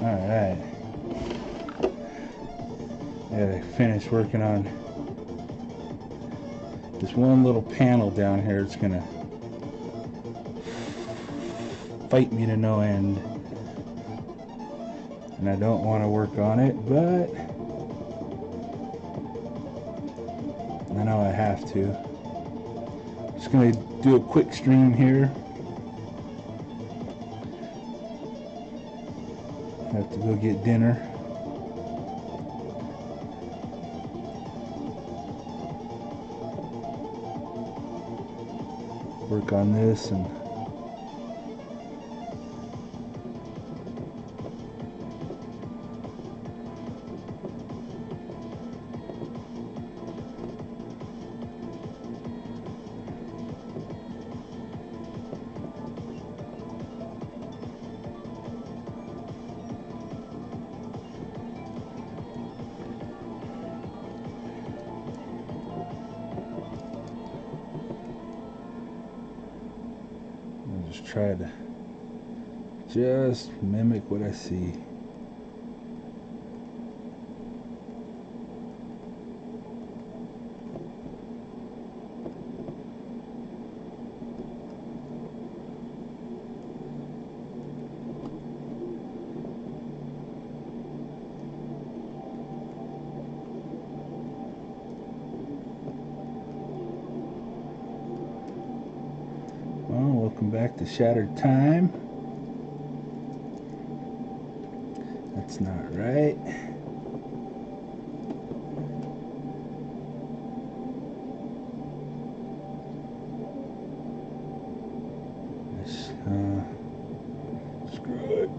Alright. I gotta finish working on this one little panel down here. It's gonna fight me to no end. And I don't want to work on it, but I know I have to. Just gonna do a quick stream here. Have to go get dinner. Work on this and just try to just mimic what I see. Welcome back to Shattered Time. That's not right. Screw it.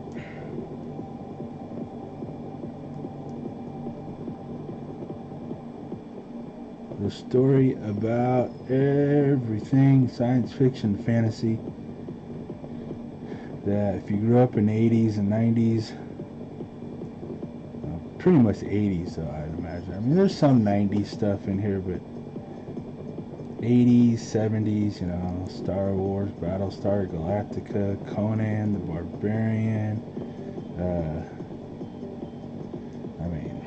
The story about everything science fiction, fantasy, that if you grew up in the 80s and 90s, pretty much 80s though, I'd imagine. I mean, there's some 90s stuff in here, but 80s, 70s, you know, Star Wars, Battlestar Galactica, Conan the Barbarian, I mean,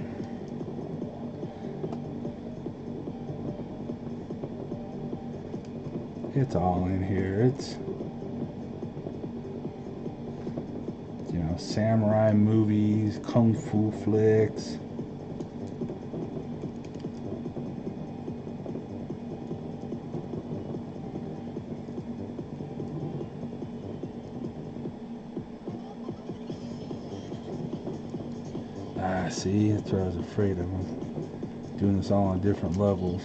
it's all in here. It's, you know, samurai movies, kung fu flicks. Ah, see, that's what I was afraid of. I'm doing this all on different levels.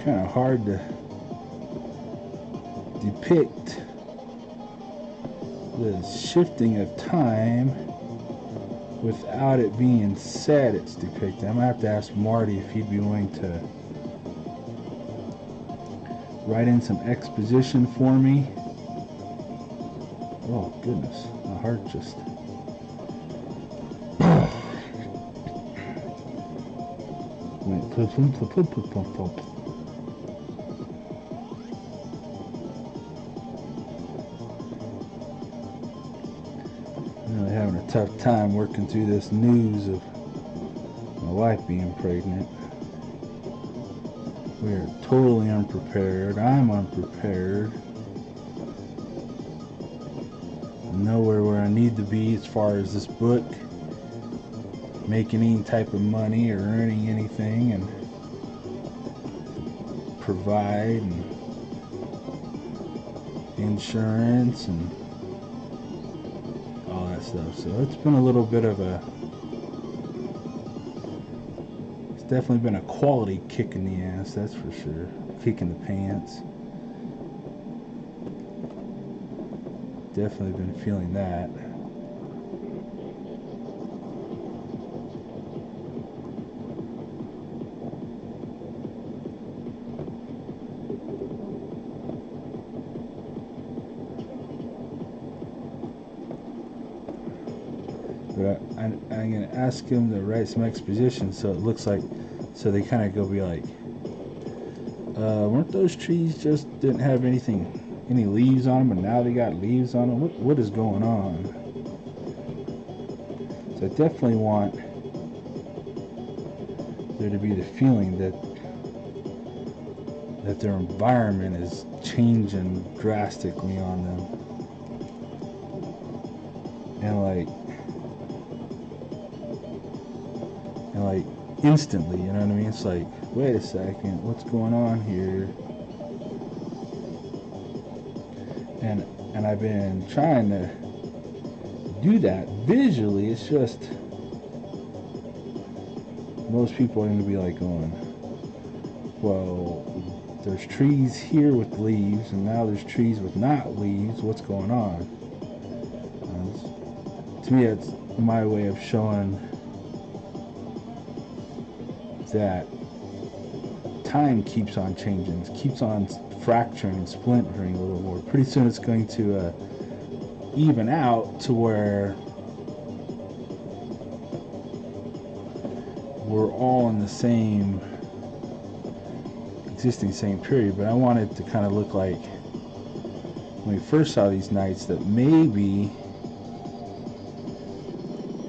Kind of hard to depict the shifting of time without it being said it's depicted. I'm gonna have to ask Marty if he'd be willing to write in some exposition for me. Oh goodness, my heart just went plump, plump, plump, plump, plump, plump. Really having a tough time working through this news of my wife being pregnant. We are totally unprepared. I'm unprepared. Nowhere where I need to be as far as this book, making any type of money or earning anything, and provide and insurance and all that stuff. So it's been a little bit of a, it's definitely been a quality kick in the ass, that's for sure. Kick in the pants. Definitely been feeling that. I'm gonna ask him to write some exposition so it looks like, so they kind of go be like, weren't those trees just didn't have any leaves on them, and now they got leaves on them? What is going on? So I definitely want there to be the feeling that their environment is changing drastically on them, and like instantly, you know what I mean? It's like, wait a second, what's going on here? And I've been trying to do that visually. It's just most people are going to be like going, well, there's trees here with leaves, and now there's trees with not leaves. What's going on? To me, it's my way of showing that time keeps on changing, keeps on fracturing and splintering a little more. Pretty soon it's going to even out to where we're all in the same existing same period. But I want it to kind of look like when we first saw these nights, that maybe,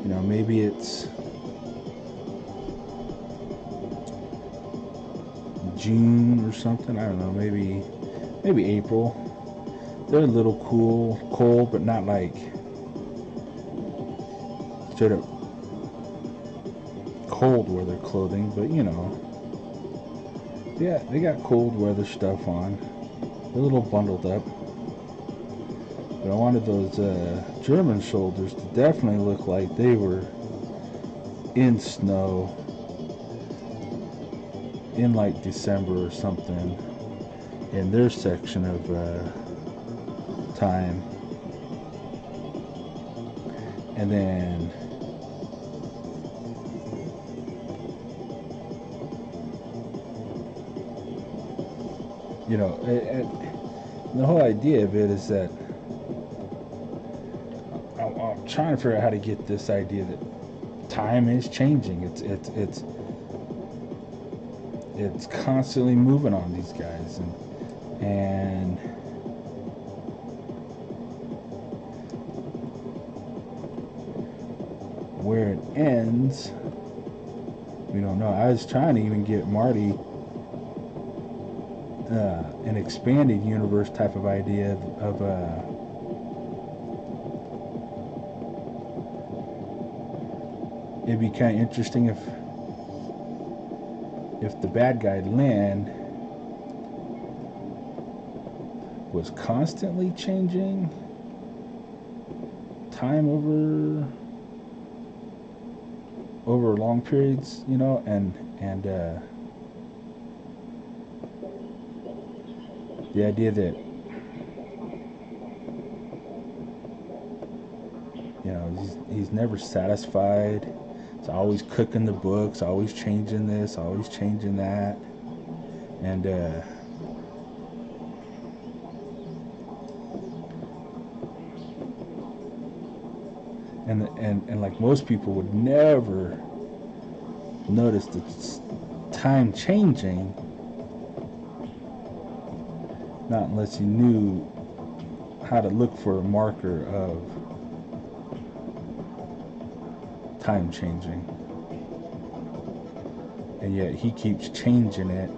you know, maybe it's June or something. I don't know, maybe April. They're a little cold, but not like straight up cold weather clothing, but you know, yeah, they got cold weather stuff on. They're a little bundled up. But I wanted those German shoulders to definitely look like they were in snow in like December or something in their section of time. And then you know, the whole idea of it is that I'm trying to figure out how to get this idea that time is changing. It's constantly moving on these guys, and where it ends, we don't know. I was trying to even get Marty an expanded universe type of idea of it'd be kind of interesting if the bad guy Lynn was constantly changing time over long periods, you know, and the idea that, you know, he's never satisfied. It's always cooking the books, always changing this, always changing that, and like most people would never notice the time changing, not unless you knew how to look for a marker of time changing. And yet he keeps changing it.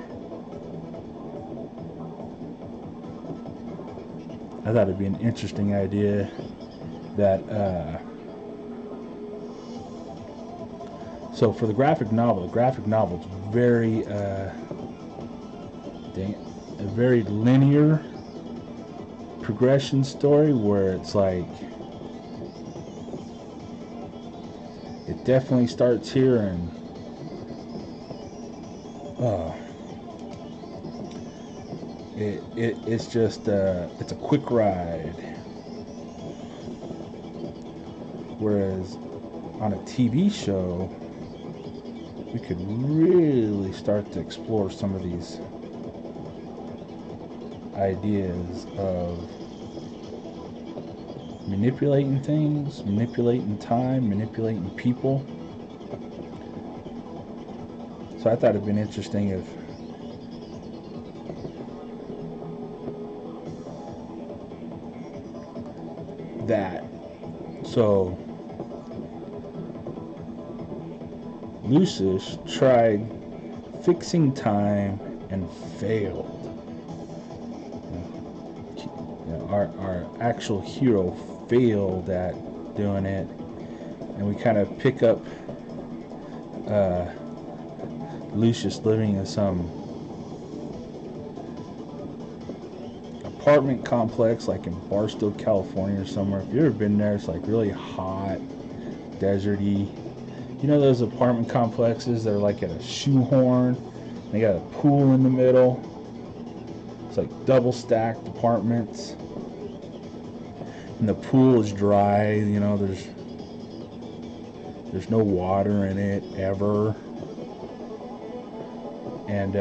I thought it'd be an interesting idea that so for the graphic novel's very a very linear progression story, where it's like it definitely starts here, and it's just it's a quick ride. Whereas on a TV show, we could really start to explore some of these ideas of manipulating things, manipulating time, manipulating people. So I thought it'd been interesting if that. So Lucius tried fixing time and failed. Our actual hero failed at doing it, and we kind of pick up Lucius living in some apartment complex like in Barstow, California or somewhere. If you've ever been there, it's like really hot, deserty. You know those apartment complexes that are like at a shoehorn? They got a pool in the middle. It's like double stacked apartments. And the pool is dry, you know, there's no water in it ever. And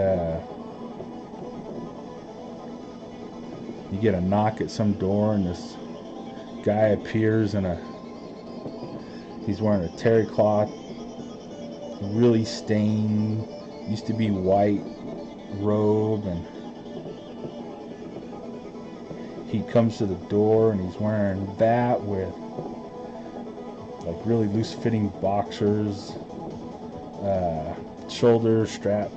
you get a knock at some door and this guy appears he's wearing a terry cloth, really stained, used to be white robe, and he comes to the door and he's wearing that with like really loose fitting boxers, shoulder strap,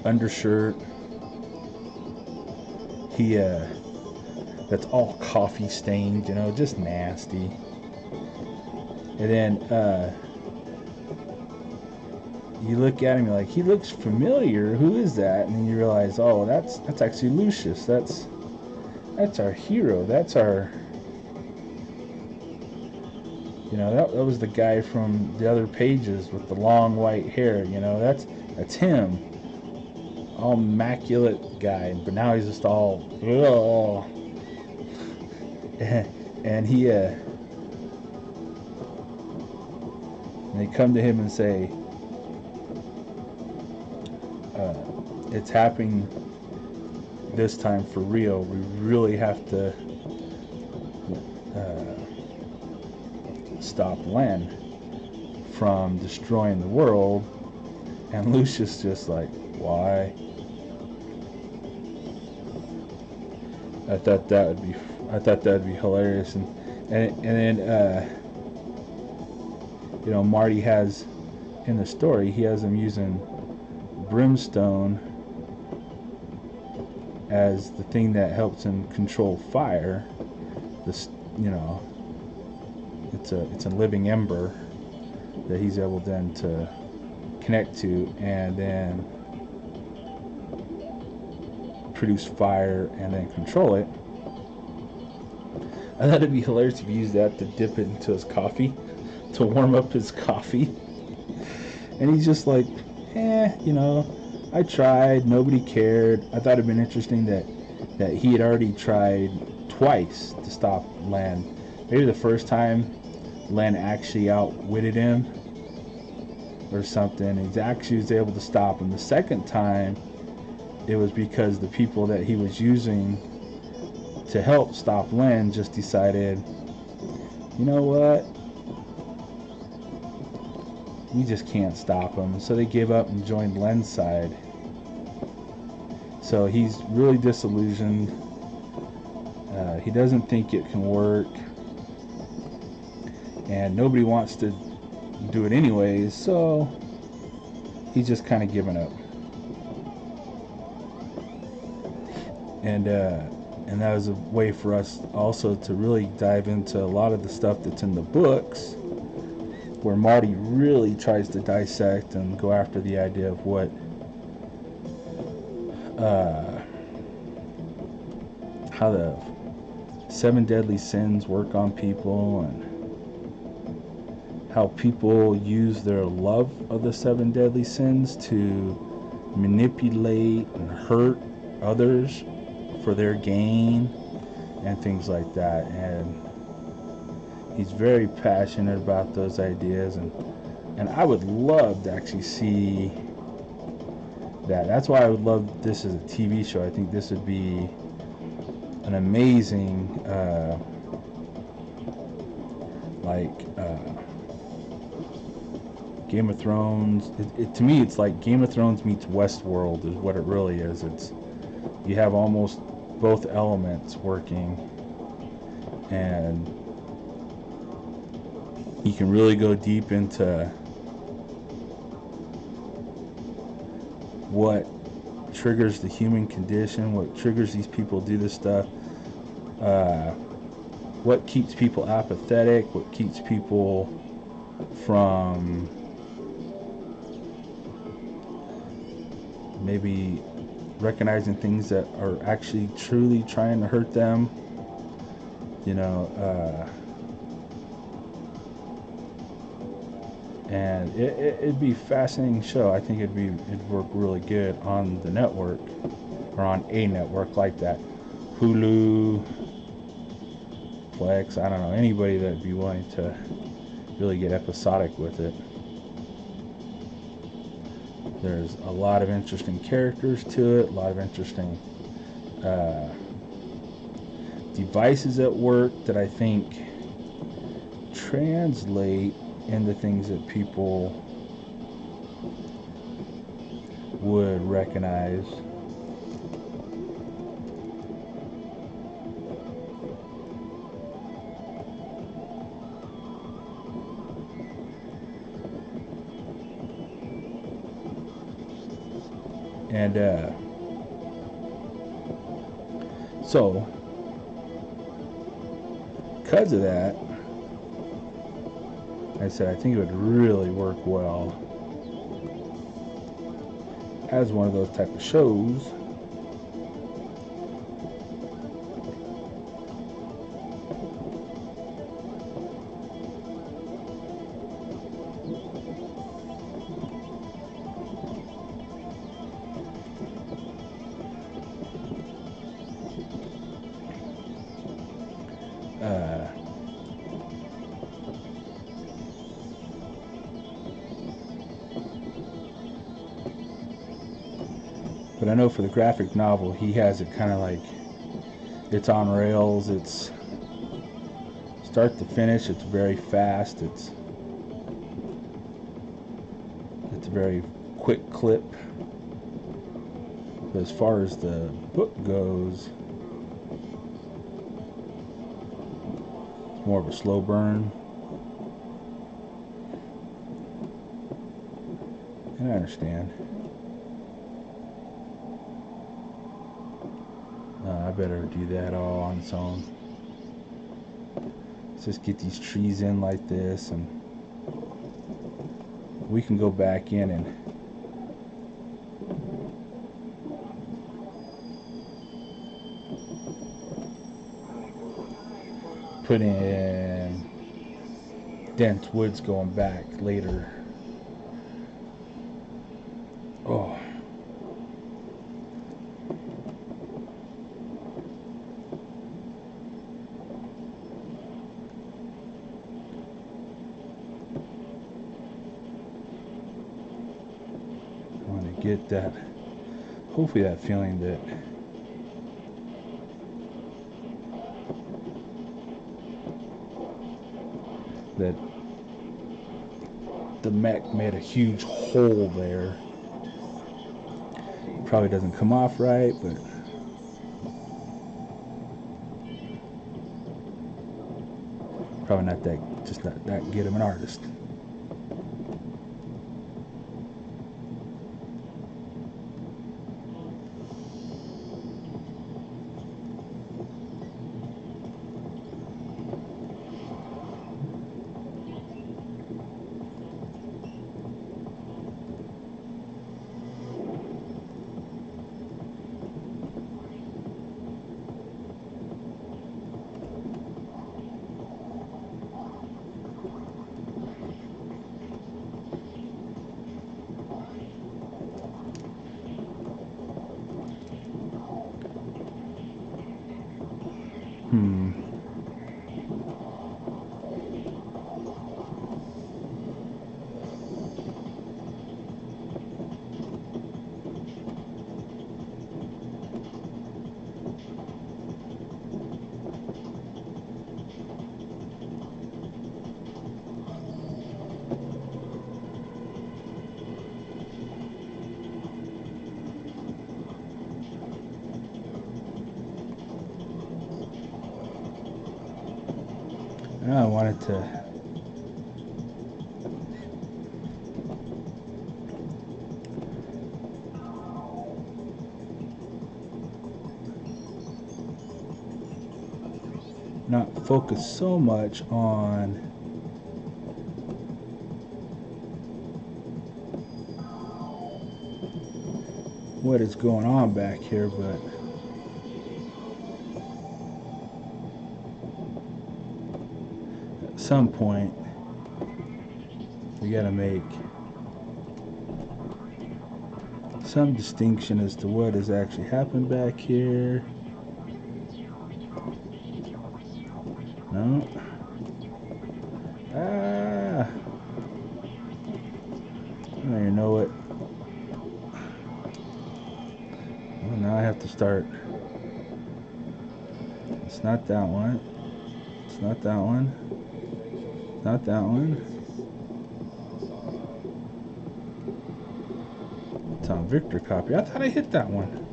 undershirt. He that's all coffee stained, you know, just nasty. And then you look at him, you're like, he looks familiar. Who is that? And then you realize, oh, that's actually Lucius. That's our hero. That's our, you know, that was the guy from the other pages with the long white hair. You know, that's him. All immaculate guy, but now he's just all, ugh. And he and they come to him and say, it's happening this time for real. We really have to stop Len from destroying the world. And Lucius just like, why? I thought that would be hilarious. And then you know, Marty has in the story, he has him using brimstone as the thing that helps him control fire. This, you know, it's a living ember that he's able then to connect to and then produce fire and then control it. I thought it'd be hilarious if he used that to dip it into his coffee, to warm up his coffee. And he's just like, you know, I tried, nobody cared. I thought it'd been interesting that he had already tried twice to stop Len. Maybe the first time Len actually outwitted him or something. He actually was able to stop him. The second time, it was because the people that he was using to help stop Len just decided, you know what? We just can't stop him. So they gave up and joined Len's side. So he's really disillusioned. He doesn't think it can work. And nobody wants to do it anyways, so he's just kind of given up. And that was a way for us also to really dive into a lot of the stuff that's in the books, where Marty really tries to dissect and go after the idea of what how the 7 deadly sins work on people, and how people use their love of the 7 deadly sins to manipulate and hurt others for their gain and things like that. And he's very passionate about those ideas, and I would love to actually see That's why I would love this as a TV show. I think this would be an amazing, like, Game of Thrones. To me, it's like Game of Thrones meets Westworld is what it really is. It's you have almost both elements working, and you can really go deep into what triggers the human condition, what triggers these people do this stuff, what keeps people apathetic, what keeps people from maybe recognizing things that are actually truly trying to hurt them. You know, and it'd be a fascinating show. I think it'd work really good on the network, or on a network like that. Hulu, Plex, I don't know, anybody that'd be willing to really get episodic with it. There's a lot of interesting characters to it, a lot of interesting devices at work that I think translate into things that people would recognize. And so, because of that, I said I think it would really work well as one of those type of shows. But I know for the graphic novel, he has it kind of like it's on rails. It's start to finish. It's very fast. It's a very quick clip. But as far as the book goes, it's more of a slow burn. And I understand. I better do that all on its own. Let's just get these trees in like this, and we can go back in and put in dense woods going back later. Oh. I want to get that, hopefully that feeling that the mech made a huge hole there. Probably doesn't come off right, but probably not that, just not that good of an artist. Now I wanted to not focus so much on what is going on back here, but at some point we gotta make some distinction as to what has actually happened back here. No. Ah! I don't even know what. Well, now I have to start. It's not that one. It's not that one. Not that one. It's on Victor copy. I thought I hit that one.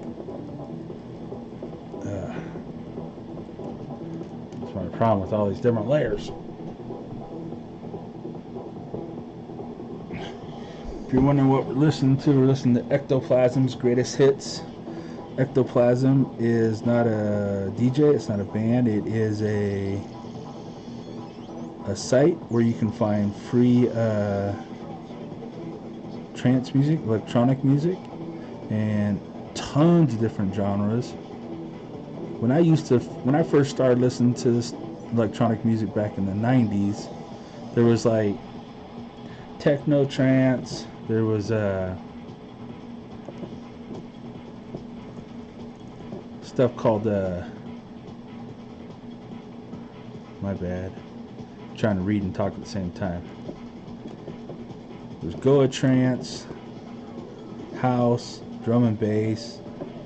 That's my problem with all these different layers. If you're wondering what we're listening to, we're listening to Ectoplasm's Greatest Hits. Ectoplasm is not a DJ, it's not a band, it is a site where you can find free trance music, electronic music, and tons of different genres. When I first started listening to this electronic music back in the 90s, there was like techno trance, there was stuff called my bad, I'm trying to read and talk at the same time. There's Goa trance, house, drum and bass,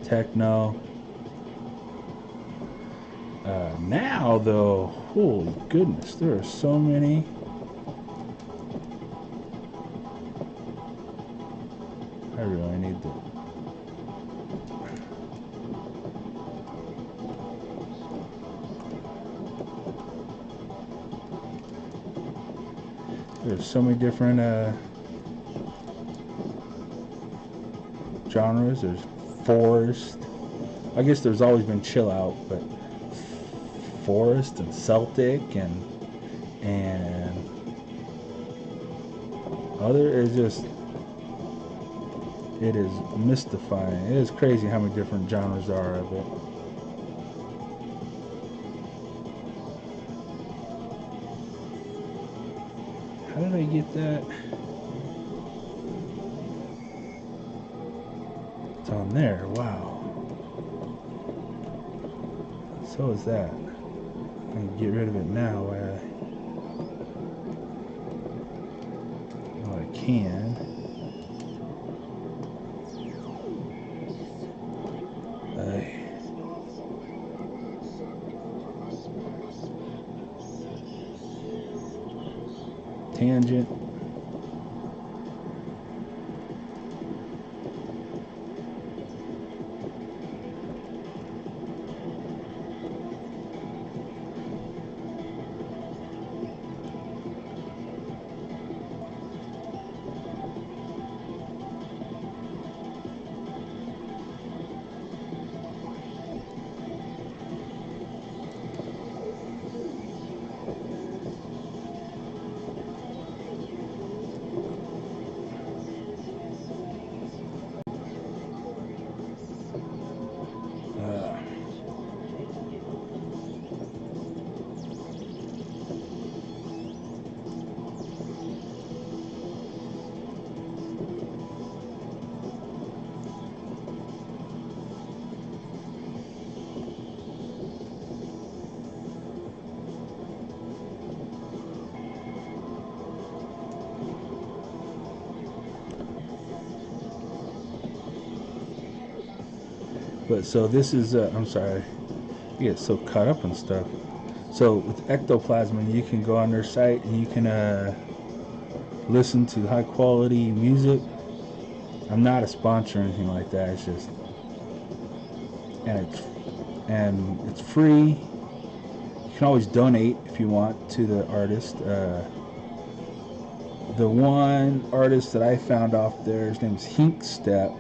techno. Now though, holy goodness, there are so many. I really need to. There's so many different genres. There's forest. I guess there's always been chill out, but forest and Celtic and other is just, it is mystifying. It is crazy how many different genres there are of it. How did I get that? It's on there. Wow. So is that. I can get rid of it now. Well, I can. Tangent. But so this is, I'm sorry, I get so caught up on stuff. So with Ectoplasm, you can go on their site and you can listen to high quality music. I'm not a sponsor or anything like that. It's just, and it's free. You can always donate if you want to the artist. The one artist that I found off there, his name is Hink Step,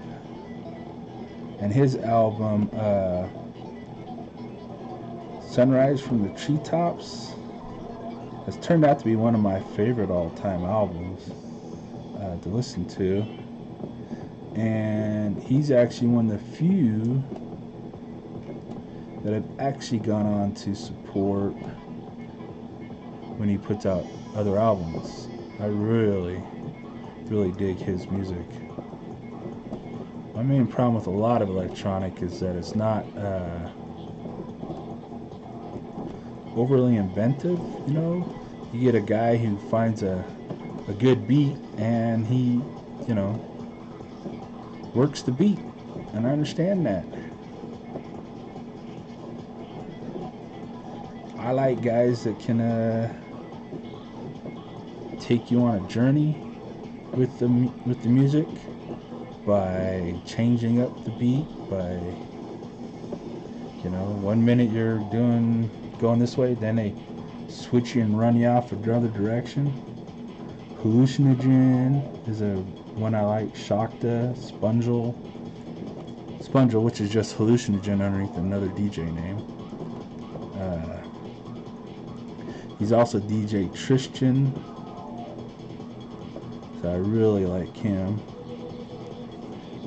and his album Sunrise from the Treetops has turned out to be one of my favorite all-time albums to listen to. And he's actually one of the few that I've actually gone on to support when he puts out other albums. I really dig his music. My main problem with a lot of electronic is that it's not overly inventive, you know. You get a guy who finds a good beat and he, you know, works the beat, and I understand that. I like guys that can take you on a journey with the music by changing up the beat, by, you know, 1 minute you're going this way, then they switch you and run you off another direction. Hallucinogen is a one I like. Shakta, Spongel, which is just hallucinogen underneath another DJ name. He's also DJ Tristan, so I really like him.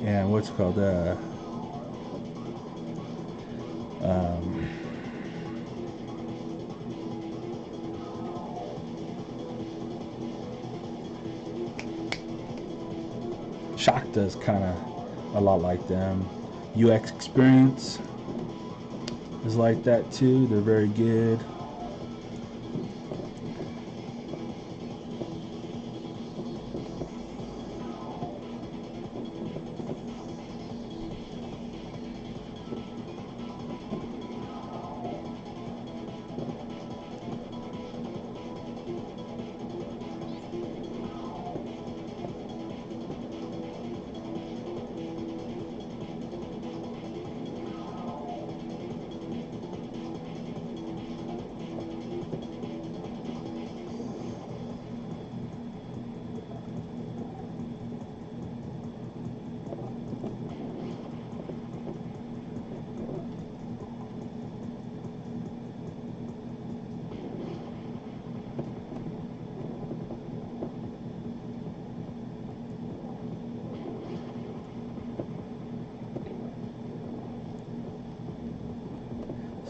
And what's it called? Shakta is kind of a lot like them. UX Experience is like that too. They're very good.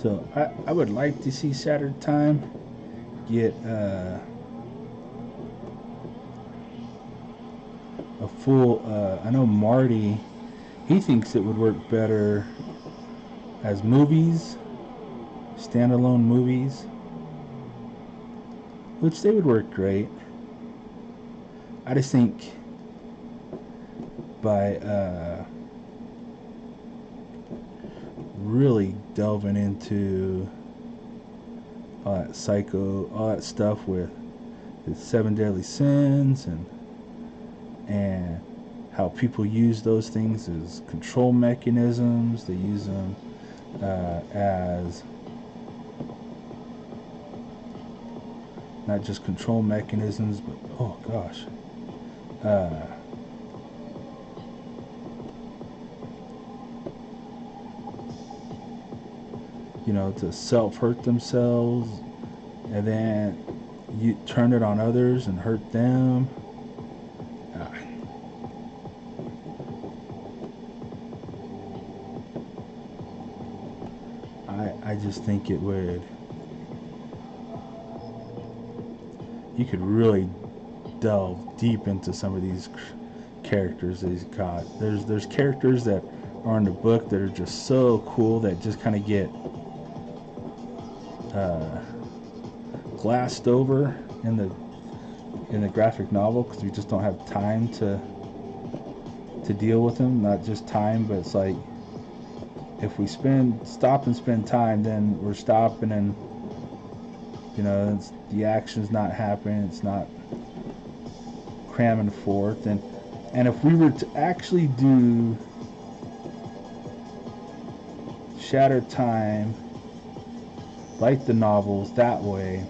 So I would like to see Saturday Time get a full. I know Marty, he thinks it would work better as movies, standalone movies, which they would work great. I just think by really delving into all that all that stuff with the 7 deadly sins and how people use those things as control mechanisms. They use them as not just control mechanisms, but oh gosh, you know, to self-hurt themselves, and then you turn it on others and hurt them. I just think it would. You could really delve deep into some of these characters that he's got. There's characters that are in the book that are just so cool that just kind of get glassed over in the graphic novel because we just don't have time to deal with them. Not just time, but it's like if we stop and spend time, then we're stopping, and you know, the action's not happening. It's not cramming forth, and if we were to actually do Shattered Time like the novels that way,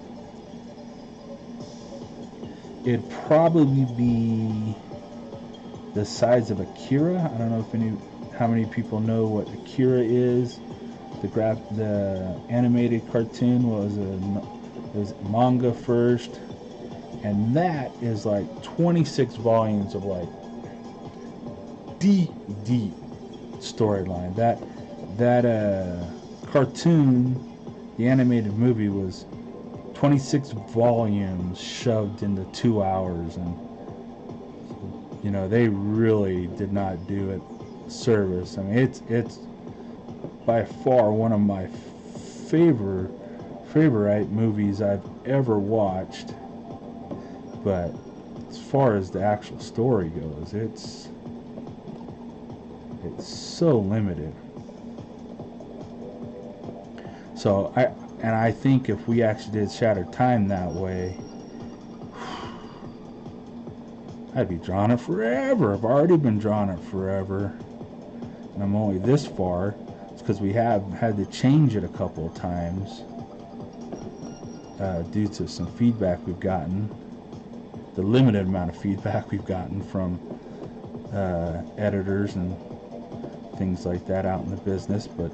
it'd probably be the size of Akira. I don't know how many people know what Akira is. The animated cartoon was manga first, and that is like 26 volumes of like deep storyline. That cartoon, the animated movie, was 26 volumes shoved into 2 hours, and they really did not do it service. I mean, it's by far one of my favorite movies I've ever watched. But as far as the actual story goes, it's so limited. So I think if we actually did Shattered Time that way, I'd be drawing it forever. I've already been drawing it forever, and I'm only this far. It's because we have had to change it a couple of times due to some feedback we've gotten, the limited amount of feedback we've gotten from editors and things like that out in the business. But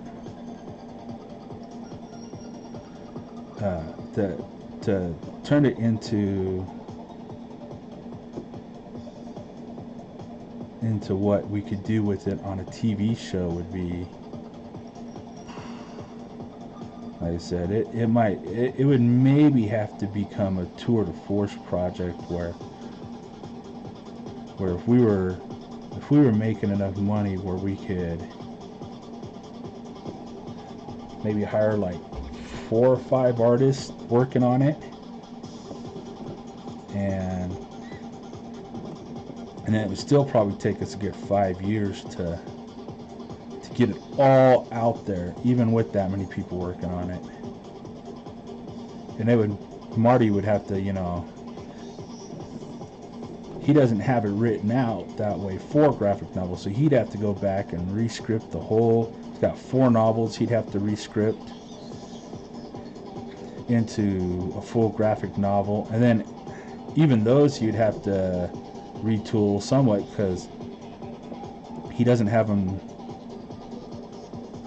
to turn it into what we could do with it on a TV show would be, like I said, it would maybe have to become a tour de force project where if we were making enough money where we could maybe hire like 4 or 5 artists working on it, and then it would still probably take us a good 5 years to get it all out there, even with that many people working on it. And Marty would have to, he doesn't have it written out that way for graphic novels, so he'd have to go back and rescript the whole. He's got 4 novels he'd have to rescript into a full graphic novel, and then even those you'd have to retool somewhat because he doesn't have them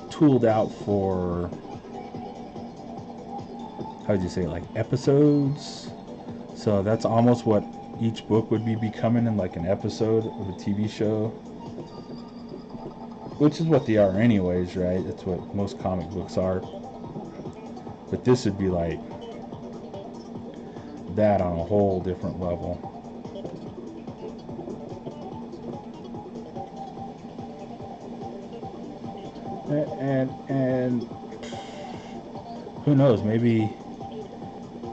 tooled out for, how would you say, like episodes. So that's almost what each book would be becoming, in like an episode of a TV show, which is what they are anyways, right? That's what most comic books are. But this would be like that on a whole different level. And who knows, maybe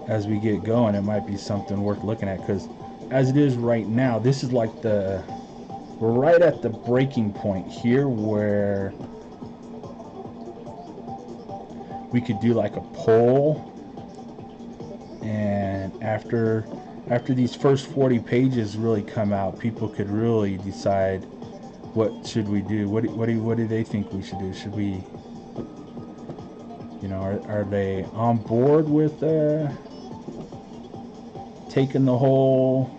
as we get going it might be something worth looking at, because as it is right now, this is like we're right at the breaking point here where we could do like a poll, and after these first 40 pages really come out, people could really decide what should we do. What do they think we should do? Should we, are they on board with taking the whole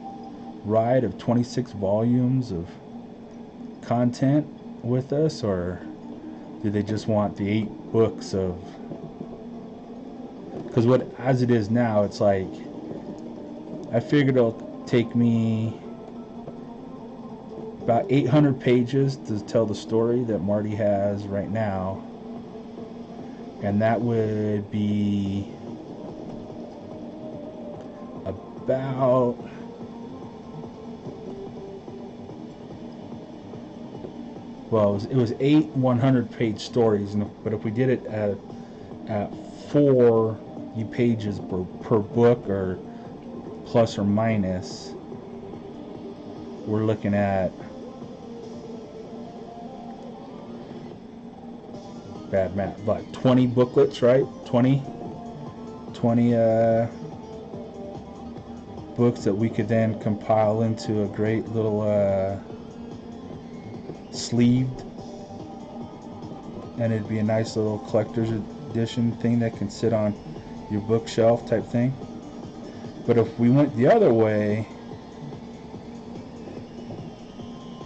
ride of 26 volumes of content with us, or do they just want the 8 books of? Because as it is now, it's like I figured it'll take me about 800 pages to tell the story that Marty has right now, and that would be about it was 8 100-page stories, but if we did it at 4 pages per book, or plus or minus, we're looking at, bad math, but 20 booklets, right? 20 books that we could then compile into a great little sleeved, and it'd be a nice little collector's edition thing that can sit on your bookshelf type thing. But if we went the other way,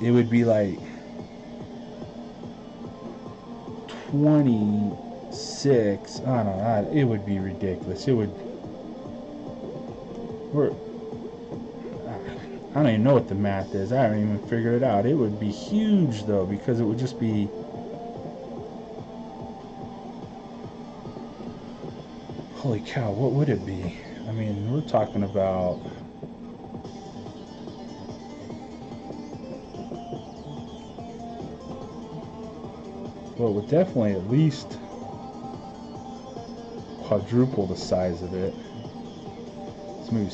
it would be like 26. I don't know. It would be ridiculous. It would. I don't even know what the math is. I haven't even figured it out. It would be huge though, because it would just be. Holy cow! What would it be? I mean, we're talking about. Well, it would definitely at least quadruple the size of it. Let's maybe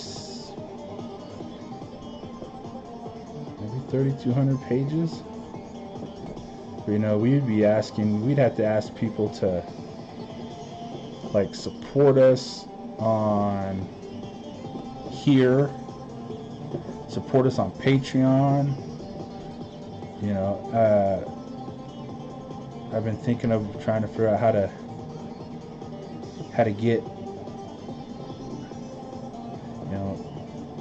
3,200 pages. But, you know, we'd have to ask people to like support us on here, support us on Patreon. You know, I've been thinking of trying to figure out how to get, you know,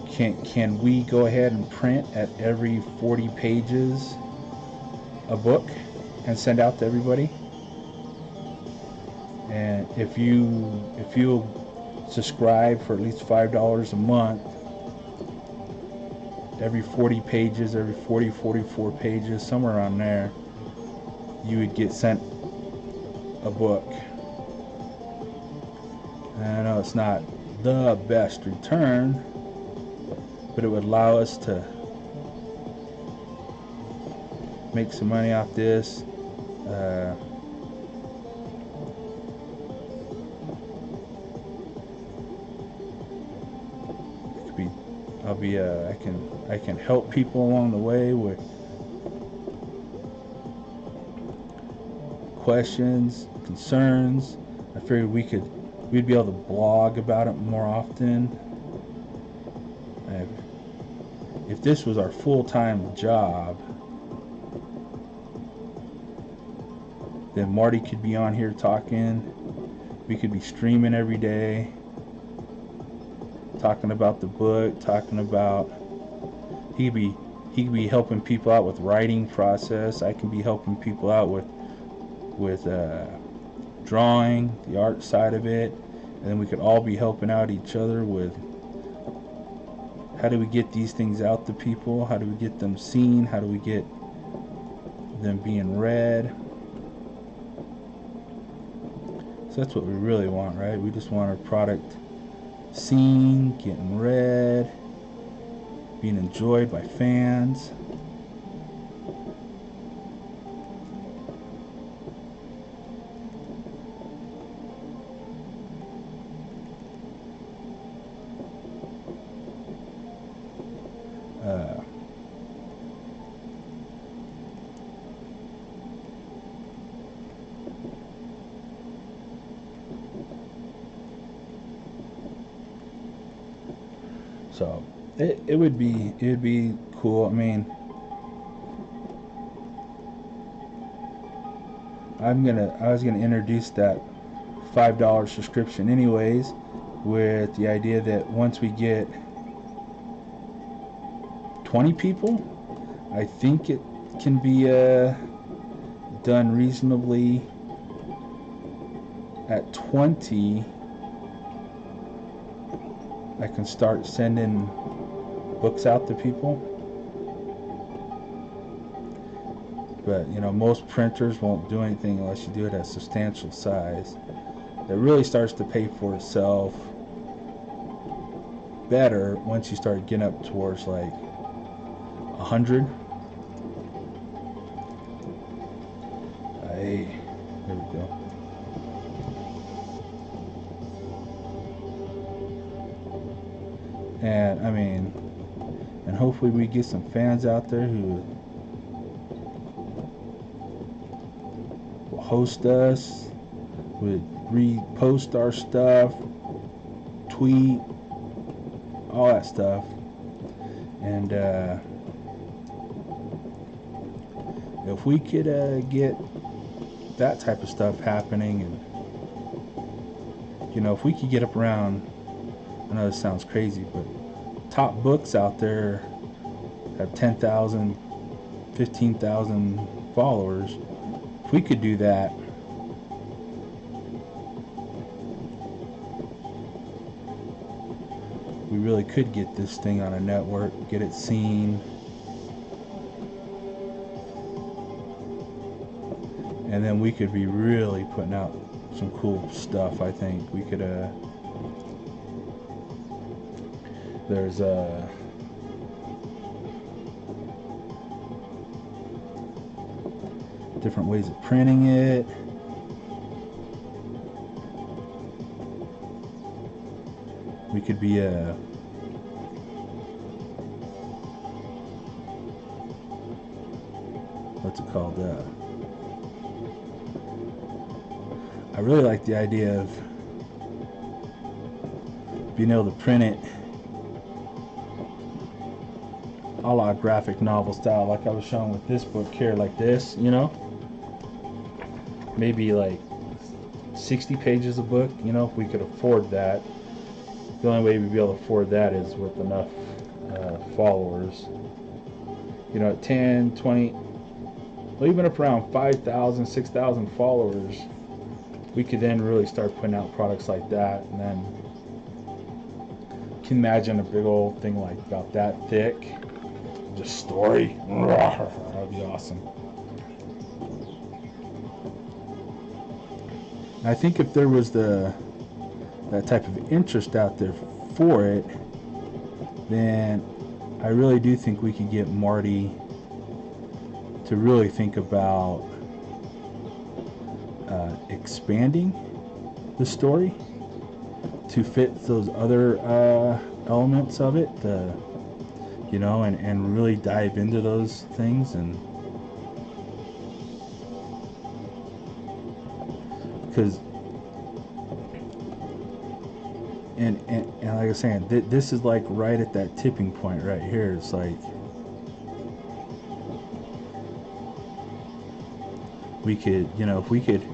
can we go ahead and print at every 40 pages a book and send out to everybody? And if you subscribe for at least $5 a month, every 40 pages, every 44 pages, somewhere around there, you would get sent a book. And I know it's not the best return, but it would allow us to make some money off this. I can help people along the way with questions, concerns. I figured we'd be able to blog about it more often. If this was our full-time job, then Marty could be on here talking. We could be streaming every day, talking about the book, talking about he could be helping people out with writing process. I can be helping people out with drawing, the art side of it, and then we could all be helping out each other with how do we get these things out to people, how do we get them seen, how do we get them being read. So that's what we really want, right? We just want our product seen, getting read, being enjoyed by fans. So it would be cool. I mean, I was gonna introduce that $5 subscription anyways, with the idea that once we get 20 people, I think it can be done reasonably. At 20, I can start sending books out to people. But you know, most printers won't do anything unless you do it at substantial size. It really starts to pay for itself better once you start getting up towards like 100. There we go. And I mean, and hopefully we get some fans out there who will host us, would repost our stuff, tweet, all that stuff. And if we could get that type of stuff happening, and You know, if we could get up around, I know this sounds crazy, but top books out there have 10,000, 15,000 followers. If we could do that, we really could get this thing on a network, get it seen, and then we could be really putting out some cool stuff. I think we could there's different ways of printing it. We could be what's it called? I really like the idea of being able to print it a la graphic novel style, like I was showing with this book here, like this, you know, maybe like 60 pages a book, you know, if we could afford that. The only way we'd be able to afford that is with enough followers, you know, at 10, 20, well, even up around 5,000, 6,000 followers, we could then really start putting out products like that. And then you can imagine a big old thing like about that thick, just story. That'd be awesome. I think if there was that type of interest out there for it, then I really do think we could get Marty to really think about expanding the story to fit those other elements of it, you know, and really dive into those things. And because and like I was saying, this is like right at that tipping point right here. It's like we could, you know, if we could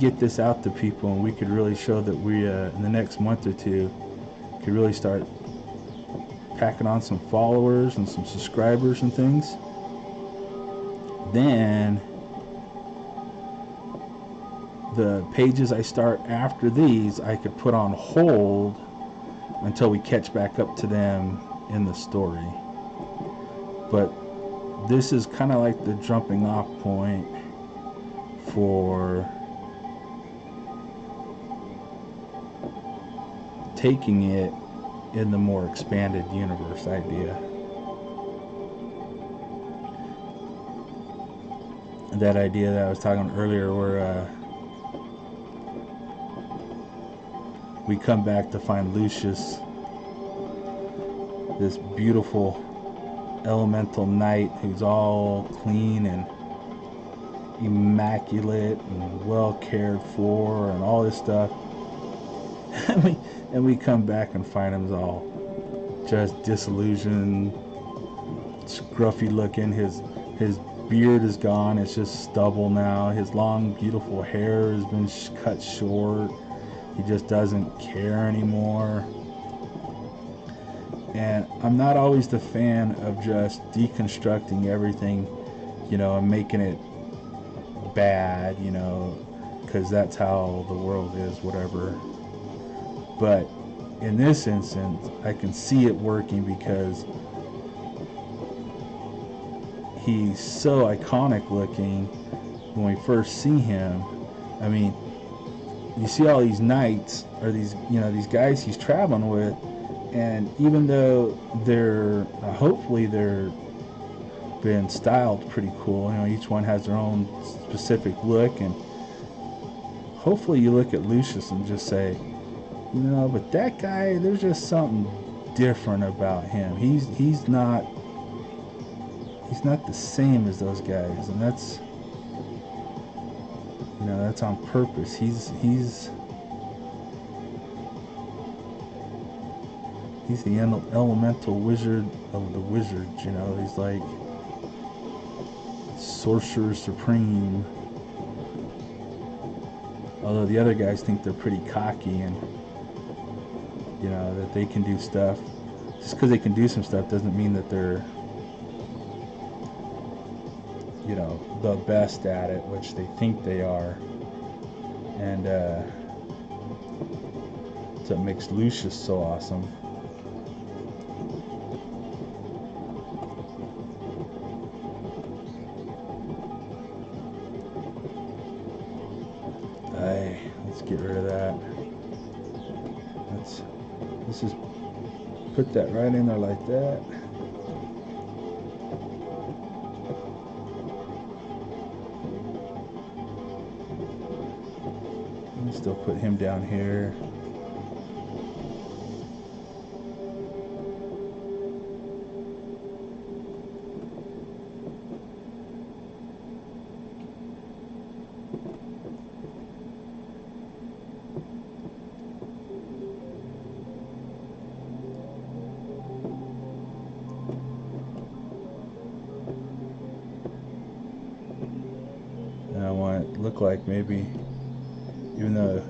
get this out to people, and we could really show that we in the next month or two could really start packing on some followers and some subscribers and things, then the pages I start after these I could put on hold until we catch back up to them in the story. But this is kind of like the jumping off point for taking it in the more expanded universe idea. That idea that I was talking earlier, where we come back to find Lucius, this beautiful elemental knight who's all clean and immaculate and well cared for and all this stuff. and we come back and find him all just disillusioned, scruffy looking. His beard is gone, it's just stubble now. His long beautiful hair has been cut short. He just doesn't care anymore. And I'm not always the fan of just deconstructing everything, you know, and making it bad, you know, because that's how the world is, whatever. But in this instance, I can see it working because he's so iconic looking when we first see him. I mean, you see all these knights, or these, you know, these guys he's traveling with, and even though they're hopefully they're been styled pretty cool, you know, each one has their own specific look, and hopefully you look at Lucius and just say, you know, but that guy, there's just something different about him. He's not the same as those guys, and that's, you know, that's on purpose. He's the elemental wizard of the wizards, you know. He's like sorcerer supreme. Although the other guys think they're pretty cocky and, you know, that they can do stuff. Just because they can do some stuff doesn't mean that they're, you know, the best at it, which they think they are. And that's what makes Lucius so awesome. Let's get rid of that. Let's just put that right in there like that. And still put him down here. And I want it to look like maybe, even though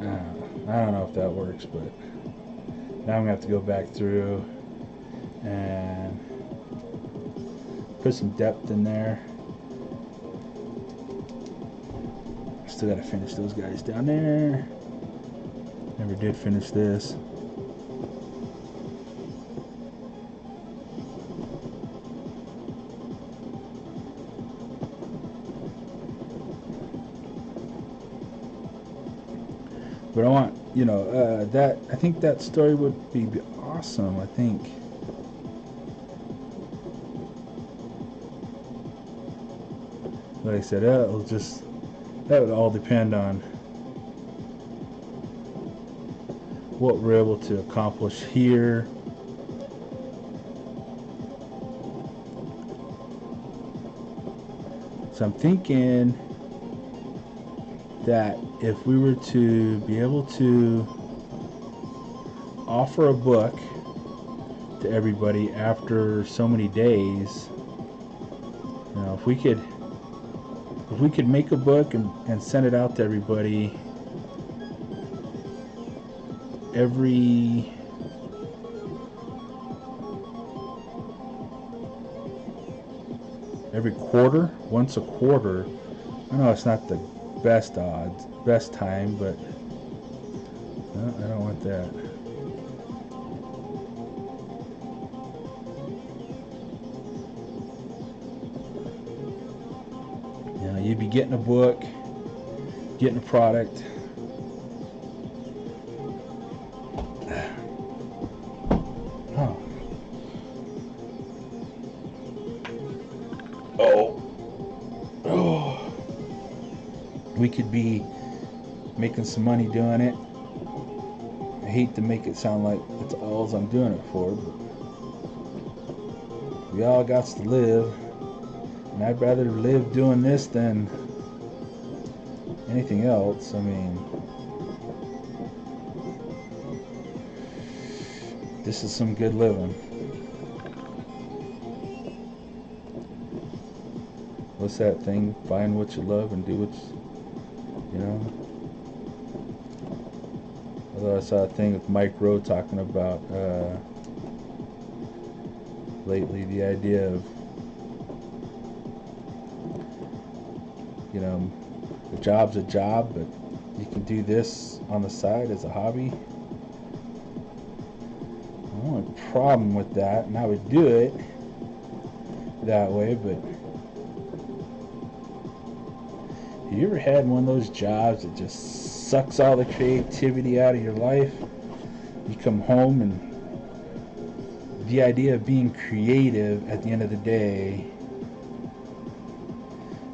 I don't know if that works, but now I'm going to have to go back through and put some depth in there. Still got to finish those guys down there. Never did finish this. But I want, you know, that, I think that story would be awesome, I think. Like I said, that would all depend on what we're able to accomplish here. So I'm thinking that if we were to be able to offer a book to everybody after so many days, you know, if we could make a book and send it out to everybody every quarter, once a quarter. I know it's not the best time, but no, I don't want that. You know, you'd be getting a book, getting a product. We could be making some money doing it. I hate to make it sound like it's all I'm doing it for, but we all got to live, and I'd rather live doing this than anything else. I mean, this is some good living. What's that thing? Find what you love and do what's, you know. Although I saw a thing with Mike Rowe talking about lately, the idea of, you know, a job's a job, but you can do this on the side as a hobby. The only problem with that, and I would do it that way, but have you ever had one of those jobs that just sucks all the creativity out of your life? You come home and the idea of being creative at the end of the day,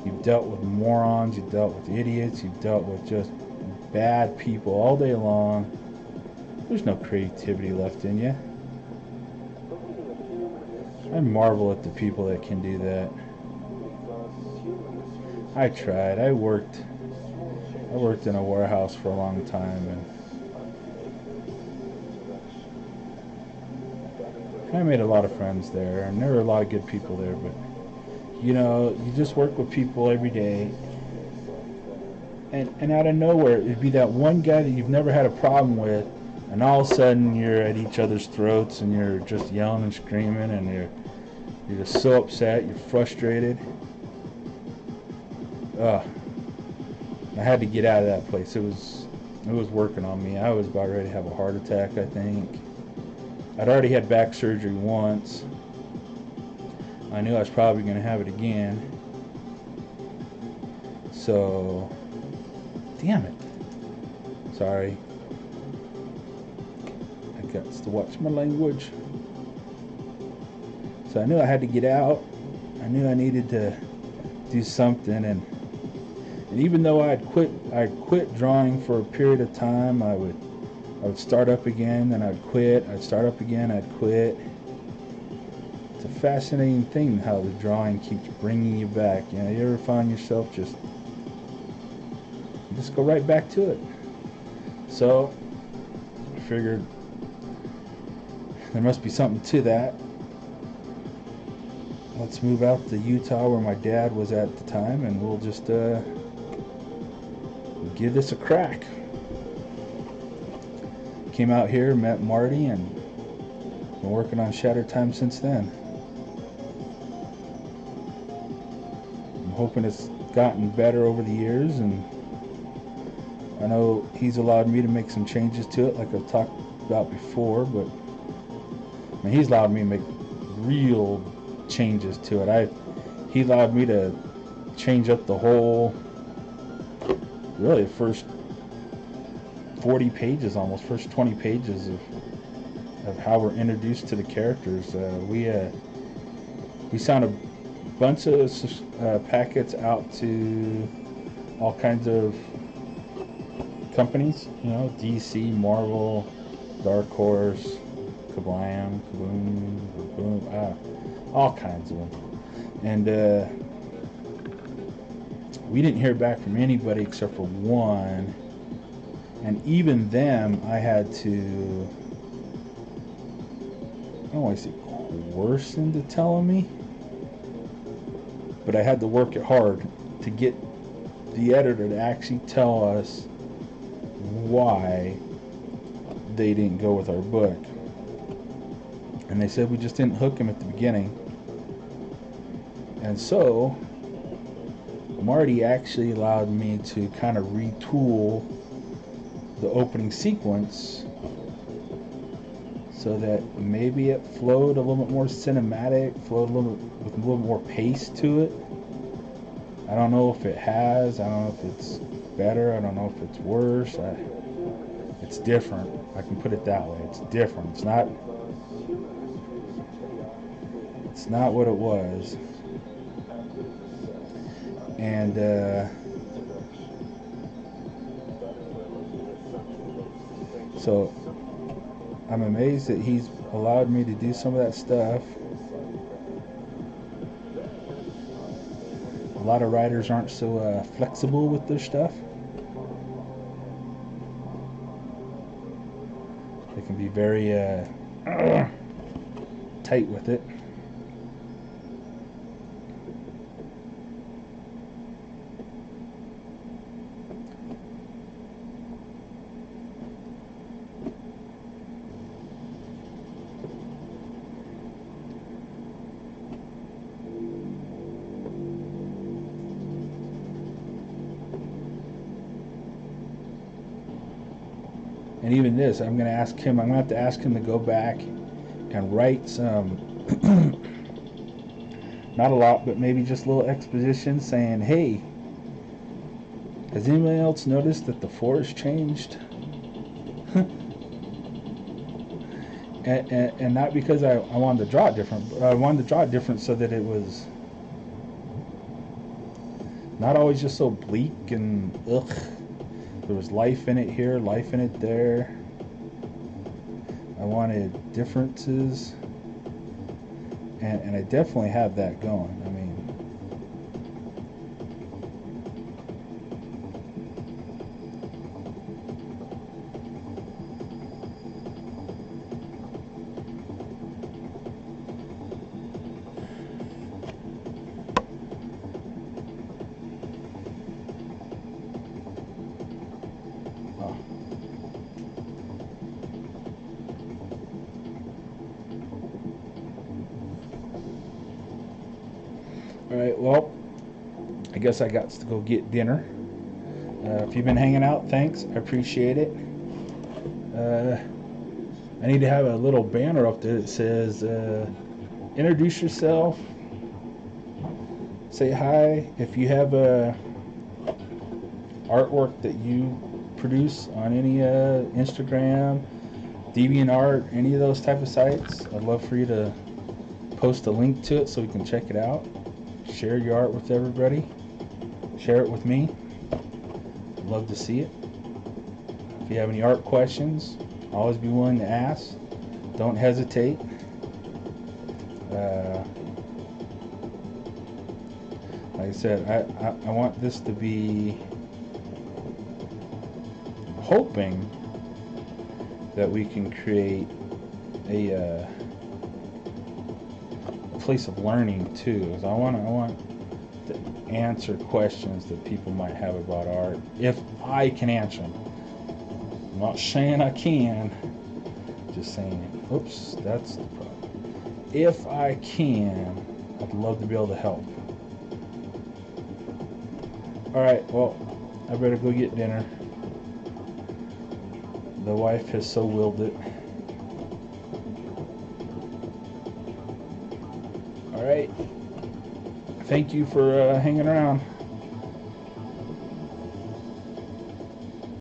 you've dealt with morons, you've dealt with idiots, you've dealt with just bad people all day long. There's no creativity left in you. I marvel at the people that can do that. I tried. I worked in a warehouse for a long time, and I made a lot of friends there, and there were a lot of good people there. But you know, you just work with people every day, and out of nowhere, it'd be that one guy that you've never had a problem with, and all of a sudden you're at each other's throats, and you're just yelling and screaming, and you're just so upset, you're frustrated. Ugh. I had to get out of that place. It was working on me. I was about ready to have a heart attack, I think. I'd already had back surgery once. I knew I was probably going to have it again. So, damn it. Sorry. I got to watch my language. So I knew I had to get out. I knew I needed to do something, and even though I'd quit drawing for a period of time, I would start up again, then I'd quit, I'd start up again, I'd quit. It's a fascinating thing how the drawing keeps bringing you back. You know, you ever find yourself just go right back to it. So I figured there must be something to that. Let's move out to Utah where my dad was at the time, and we'll just give this a crack. Came out here, met Marty, and been working on Shatter Time since then. I'm hoping it's gotten better over the years, and I know he's allowed me to make some changes to it, like I've talked about before, but I mean, he's allowed me to make real changes to it. He allowed me to change up the whole, really, the first 40 pages, almost first 20 pages of how we're introduced to the characters. We sent a bunch of packets out to all kinds of companies, you know, DC, Marvel, Dark Horse, Kablam, Kaboom, all kinds of them. And we didn't hear back from anybody except for one. And even them, I had to, I don't want to say coerce into telling me, but I had to work it hard to get the editor to actually tell us why they didn't go with our book. And they said we just didn't hook him at the beginning. And so Marty actually allowed me to kind of retool the opening sequence so that maybe it flowed a little bit more cinematic, flowed a little bit, with a little more pace to it. I don't know if it has. I don't know if it's better. I don't know if it's worse. It's different. I can put it that way. It's different. It's not what it was. And so I'm amazed that he's allowed me to do some of that stuff. A lot of writers aren't so flexible with their stuff. They can be very tight with it. And even this, I'm going to have to ask him to go back and write some, not a lot, but maybe just a little exposition saying, hey, has anybody else noticed that the forest changed? and not because I wanted to draw it different, but I wanted to draw it different so that it was not always just so bleak and ugh. There was life in it here, life in it there. I wanted differences, and I definitely have that going. I mean, Alright, well, I guess I got to go get dinner. If you've been hanging out, thanks. I appreciate it. I need to have a little banner up there that says, introduce yourself, say hi. If you have artwork that you produce on any Instagram, DeviantArt, any of those type of sites, I'd love for you to post a link to it so we can check it out. Share your art with everybody. Share it with me. I'd love to see it. If you have any art questions, always be willing to ask. Don't hesitate. Like I said, I want this to be, hoping that we can create a place of learning too. Because I want to answer questions that people might have about art, if I can answer them. I'm not saying I can, just saying, oops, that's the problem. If I can, I'd love to be able to help. Alright, well, I better go get dinner. The wife has so willed it. Alright, thank you for hanging around.